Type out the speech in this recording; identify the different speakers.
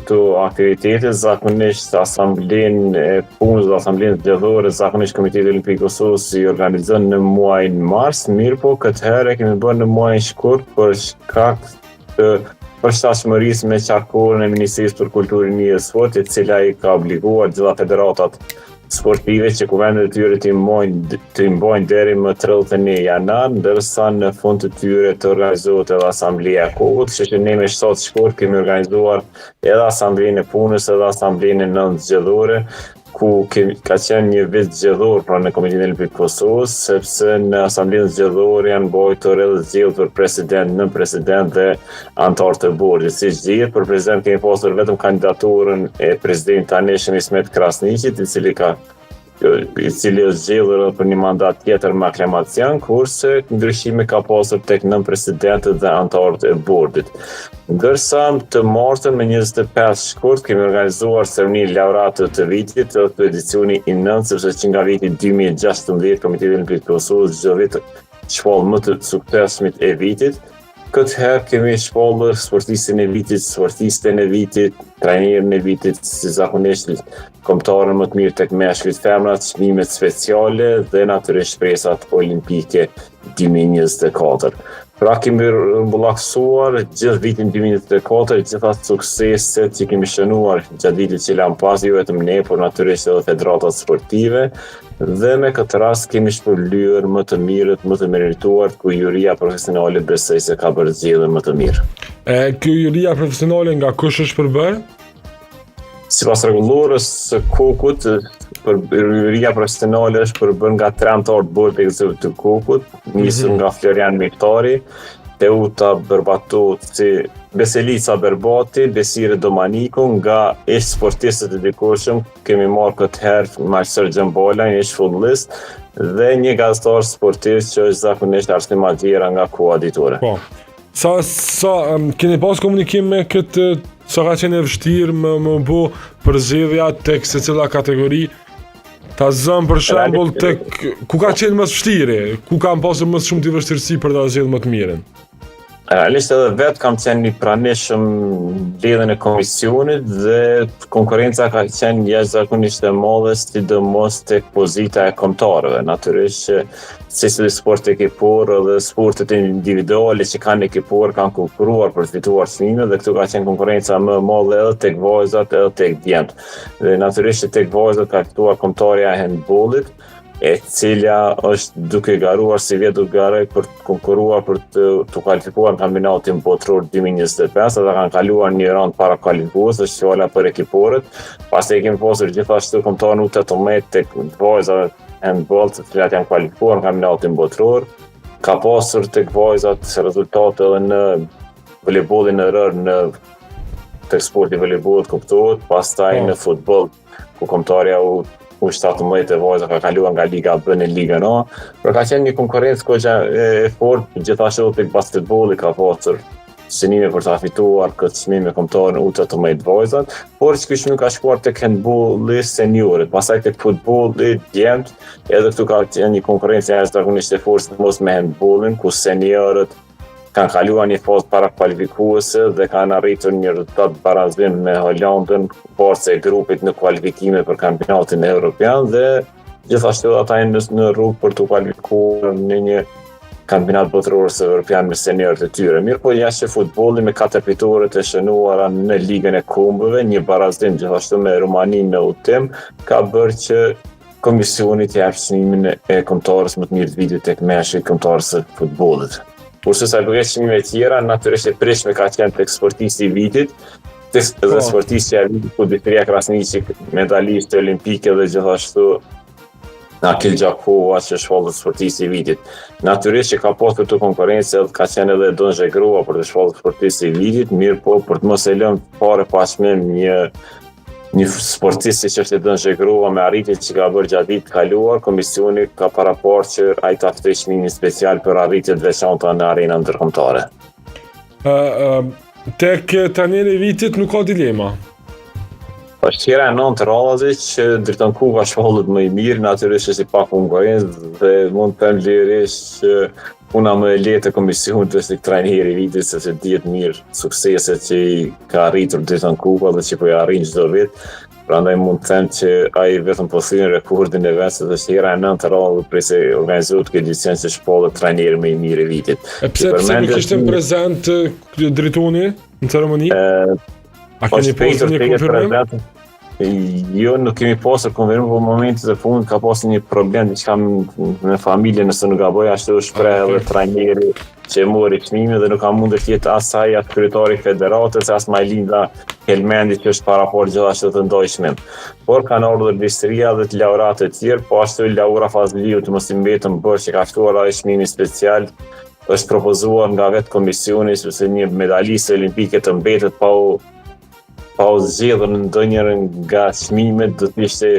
Speaker 1: këto aktivitete, zakonisht asamblenë e punës dhe asamblenë zgjedhore, zakonisht Komiteti Olimpik Kosovës i organizon në muajin mars, mirë po këtë herë e kemi bërë në muajin shkurt për shkak të përshtatshmërisë me qarkullën e Ministrisë për Kulturën e Sport, e cila i ka obliguar gjitha federatat sportive që kuvendet e tyre të mbajnë deri më 31 janar, ndërsa në fund të tyre të organizohet edhe Asambleja e Kokut, kështu që ne me 7 shkurt kemi organizuar edhe Asamblenë e Punës edhe Asamblenë e Nënt Zgjedhore, ku ka qenë një vit zgjedhor pra në Komitetin Olimpik Kosovës, sepse në Asamblenë Zgjedhore janë mbajtur edhe zgjedhjet për president, nën president dhe anëtar të bordit. Si gjithë, për president kemi pasur vetëm kandidaturën e presidentit tanishëm Ismet Krasniqit, i cili është zgjedhur për një mandat tjetër me aklamacion, kurse ndryshime ka pasur tek nën presidentët dhe anëtarët e bordit. Ndërsa të martën me 25 shkurt kemi organizuar seremoninë laureatëve të vitit, të edicioni i 9, sepse që nga viti 2016 Komiteti Olimpik Kosovës çdo vit shpall më të suksesshmit e vitit. Këtë herë kemi shpallur sportistin e vitit, sportisten e vitit, trajnerin e vitit, si zakonisht kombëtarën më të mirë tek meshkujt femrat, çmimet speciale dhe natyrisht shpresat olimpike 2024. Pra kemi mbullaksuar gjithë vitin 2024, gjitha sukseset që kemi shënuar gjatë vitit që lanë pas, jo vetëm ne, por natyrisht edhe federatat sportive, dhe me këtë rast kemi shpërblyer më të mirët, më të merituar, ku juria profesionale besoj se ka bërë zgjedhjen më të mirë.
Speaker 2: Kjo juria profesionale nga kush është përbërë?
Speaker 1: Sipas rregullorës së Kokut, juria profesionale është përbërë nga 3 anëtar të bordit ekzekutiv të Kokut, nisur nga Florian Miktari, Teuta Berbatoci, Beselica Berbati, Besire Domaniku, nga ish sportistët e dikushëm kemi marrë këtë herë Marcel Gjembala, një ish futbollist, dhe një gazetar sportiv që është zakonisht Arsene Madjera nga koaditore.
Speaker 2: Po. Keni pas komunikim me këtë, sa ka qenë e vështirë më bu përzgjedhja tek secila kategori? Ta zëm për shembull tek ku ka qenë më vështirë, ku kanë pasur më shumë të vështirësi për ta zgjedhur më të mirën.
Speaker 1: Realisht edhe vetë kam qenë një pranishëm lidhjen e komisionit dhe konkurenca ka qenë jashtëzakonisht e madhe, sidomos tek pozita e kombëtarëve. Natyrisht që secili sport ekipor dhe sportet individuale që kanë ekipor kanë konkuruar për të fituar çmime dhe këtu ka qenë konkurenca më e madhe edhe tek vajzat edhe tek djemt. Dhe natyrisht që tek vajzat ka fituar kombëtarja e handbollit, e cila është duke garuar si vjetë duke garoj për të konkuruar për të kualifikuar në kampionatin botror 2025, dhe kanë kaluar një rand para kualifikues, është fjala për ekiporët. Pastaj kemi pasur gjithashtu kombëtarën U18 tek vajzat handball, të cilat janë kualifikuar në kampionatin botror. Ka pasur tek vajzat rezultate edhe në volejbollin e rër, tek sporti volejbollit kuptohet, pastaj në futboll ku kombëtarja U17 e vajza ka kaluar nga Liga B në Ligën A. Por ka qenë një konkurrencë goxha e fortë, gjithashtu tek basketbolli ka pasur synime për të fituar këtë çmim me kombëtarën U18 vajzat, por që nuk ka shkuar tek handbolli seniorët, pastaj tek futbolli djemt, edhe këtu ka qenë një konkurrencë jashtëzakonisht e fortë mos me handbollin, ku seniorët kanë kaluar një fazë para kualifikuese dhe kanë arritur një rezultat barazim me Holandën, forcë e grupit në kualifikime për kampionatin evropian dhe gjithashtu ata janë në rrugë për të kualifikuar në një kampionat botror evropian me seniorët e tyre. Mirë po jashtë futbolli me 4 fitore të shënuara në Ligën e Kombëve, një barazim gjithashtu me Rumaninë në udhtim, ka bërë që komisioni të japë çmimin e kombëtarës më të mirë të vitit tek meshkujt kombëtarës së futbollit. Kurse sa i përket çmimeve tjera, natyrisht e prishme ka qenë tek sportisti i vitit, dhe sportistja e vitit ku Bisria Krasniqi, medaliste olimpike dhe gjithashtu Akil Gjakova që shpallët sportisti i vitit. Natyrisht që ka pasur këtu konkurrencë, ka qenë edhe Donzhe Grua për të shpallët sportisti i vitit, mirë po për të mos e lënë fare pa çmim një sportist që është Donzhe Grua me arritjet që ka bërë gjatë vitit kaluar, komisioni ka paraportë që ai ta ftoj çmimin special për arritjet veçanta në arenën ndërkombëtare.
Speaker 2: Tek trajneri i vitit nuk ka dilema.
Speaker 1: Tjera e 9 radhave që drejton ka shpallët më i mirë, natyrisht është i pa konkurrencë dhe mund të them lirisht që puna më e lehtë e komisionit është tek trajneri i vitit, sepse dihet mirë sukseset që i ka arritur deri në Kupa dhe që po i arrin çdo vit. Prandaj mund të them që ai vetëm po thyen rekordin e vet, se është hera e 9 radhë prej se organizohet këtë edicion se shpollet trajneri më i mirë i vitit.
Speaker 2: E pse nuk ishte prezant Dritoni në ceremoni? A keni pasur një konfirmim?
Speaker 1: Jo, nuk kemi pasur konfirmim, por në momentin e fundit ka pasur një problem diçka me familjen, nëse nuk gaboj, ashtu u shpreh edhe trajneri që mori çmimin dhe nuk ka mundur të jetë as ai as kryetari i federatës, as Majlinda Helmendi që është paraportë gjithashtu të ndoj çmim. Por kanë ardhur Bistria dhe të laureatë të tjerë, po ashtu Laura Fazliu të mos i mbetën bërë që ka ftuar ai çmimi special është propozuar nga vetë komisioni, sepse një medaliste olimpike të mbetet pa u zgjedhur në ndonjërin nga çmimet do të ishte